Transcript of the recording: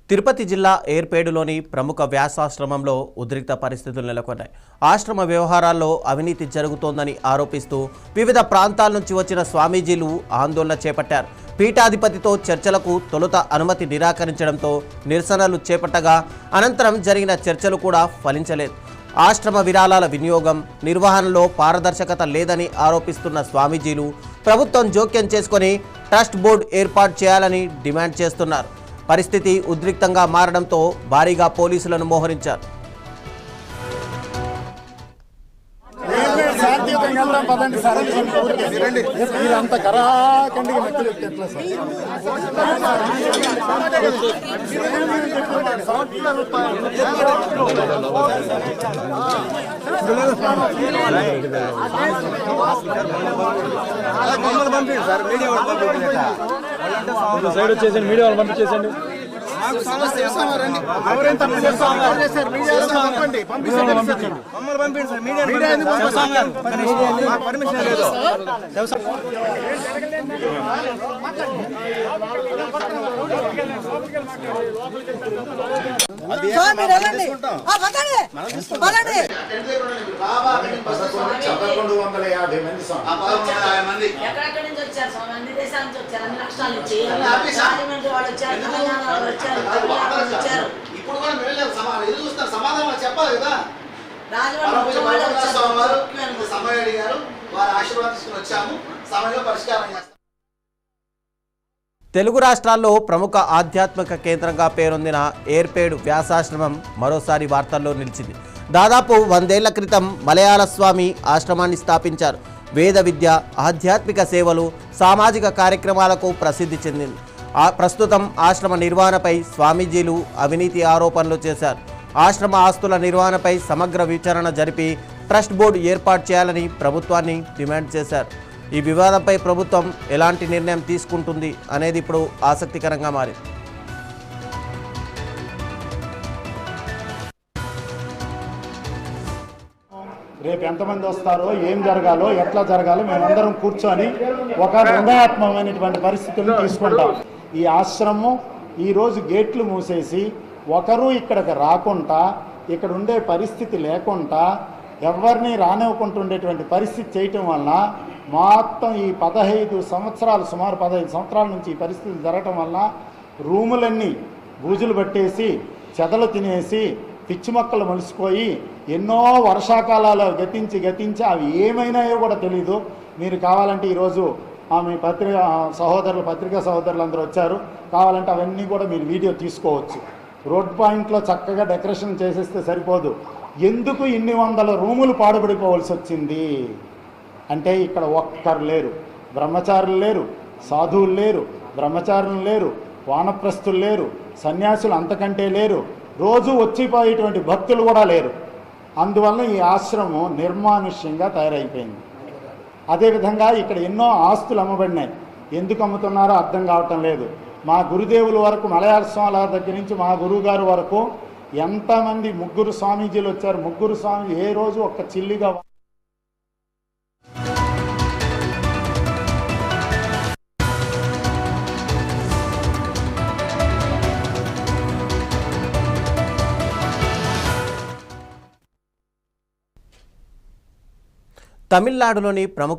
తిరుపతి జిల్లా ఏర్పేడులోని ప్రముఖ వ్యాసాశ్రమంలో ఉద్రిక్త పరిస్థితులు నెలకొన్నాయి. ఆశ్రమ వ్యవహారాల్లో అవినీతి జరుగుతోందని ఆరోపిస్తూ వివిధ ప్రాంతాల నుంచి వచ్చిన స్వామీజీలు ఆందోళన చేపట్టారు. పీఠాధిపతితో చర్చలకు తొలుత అనుమతి నిరాకరించడంతో నిరసనలు చేపట్టగా అనంతరం జరిగిన చర్చలు కూడా ఫలించలేదు. ఆశ్రమ విరాళాల వినియోగం, నిర్వహణలో పారదర్శకత లేదని ఆరోపిస్తున్న స్వామీజీలు ప్రభుత్వం జోక్యం చేసుకొని ట్రస్ట్ బోర్డు ఏర్పాటు చేయాలని డిమాండ్ చేస్తున్నారు. పరిస్థితి ఉద్రిక్తంగా మారడంతో భారీగా పోలీసులను మోహరించారు. సైడ్ వచ్చేసి మీడియా వాళ్ళు పంపించేసండి. ఇప్పుడు కూడా ఎదురు చూస్తారు, సమాధానం చెప్పాలి కదా. సమయం అడిగారు, వారి ఆశీర్వాదం తీసుకుని వచ్చాము, సమయంలో పరిష్కారం చేస్తాం. తెలుగు రాష్ట్రాల్లో ప్రముఖ ఆధ్యాత్మిక కేంద్రంగా పేరొందిన ఏర్పేడు వ్యాసాశ్రమం మరోసారి వార్తల్లో నిలిచింది. దాదాపు 100 ఏళ్ల క్రితం మలయాళ స్వామి ఆశ్రమాన్ని స్థాపించారు. వేద విద్య, ఆధ్యాత్మిక సేవలు, సామాజిక కార్యక్రమాలకు ప్రసిద్ధి చెందింది. ప్రస్తుతం ఆశ్రమ నిర్వహణపై స్వామీజీలు అవినీతి ఆరోపణలు చేశారు. ఆశ్రమ ఆస్తుల నిర్వహణపై సమగ్ర విచారణ జరిపి ట్రస్ట్ బోర్డు ఏర్పాటు చేయాలని ప్రభుత్వాన్ని డిమాండ్ చేశారు. ఈ వివాదంపై ప్రభుత్వం ఎలాంటి నిర్ణయం తీసుకుంటుంది అనేది ఇప్పుడు ఆసక్తికరంగా మారింది. రేపు ఎంతమంది వస్తారో, ఏం జరగాలో, ఎట్లా జరగాలో మేమందరం కూర్చొని ఒక నిర్ణయాత్మకమైనటువంటి పరిస్థితులను తీసుకుంటాం. ఈ ఆశ్రమం ఈరోజు గేట్లు మూసేసి ఒకరు ఇక్కడికి రాకుండా, ఇక్కడ ఉండే పరిస్థితి లేకుండా, ఎవరిని రానివ్వకుంటుండేటువంటి పరిస్థితి చేయటం వలన మొత్తం ఈ 15 సంవత్సరాలు, సుమారు 15 సంవత్సరాల నుంచి ఈ పరిస్థితి జరగటం వలన రూములన్నీ బూజులు పట్టేసి, చెదలు తినేసి, పిచ్చి మొక్కలు మలిసిపోయి ఎన్నో వర్షాకాలాలు గతించి అవి ఏమైనాయో కూడా తెలీదు. మీరు కావాలంటే ఈరోజు మీ పత్రికా సహోదరులు అందరూ వచ్చారు, కావాలంటే అవన్నీ కూడా మీరు వీడియో తీసుకోవచ్చు. రోడ్ పాయింట్లో చక్కగా డెకరేషన్ చేసేస్తే సరిపోదు. ఎందుకు ఇన్ని 100 రూములు పాడుపడిపోవాల్సి వచ్చింది అంటే ఇక్కడ ఒక్కరు లేరు, బ్రహ్మచారులు లేరు, సాధువులు లేరు, బ్రహ్మచారులు లేరు, వానప్రస్థులు లేరు, సన్యాసులు అంతకంటే లేరు, రోజు వచ్చిపోయేటువంటి భక్తులు కూడా లేరు. అందువల్ల ఈ ఆశ్రమం నిర్మానుష్యంగా తయారైపోయింది. అదేవిధంగా ఇక్కడ ఎన్నో ఆస్తులు అమ్మబడినాయి. ఎందుకు అమ్ముతున్నారో అర్థం కావటం లేదు. మా గురుదేవుల వరకు, మలయాళ స్వాముల దగ్గర నుంచి మా గురువుగారు వరకు ఎంతమంది 3 స్వామీజీలు వచ్చారు. 3 స్వామీజీ ఏ రోజు ఒక్క చిల్లిగా తమిళనాడులోని ప్రముఖ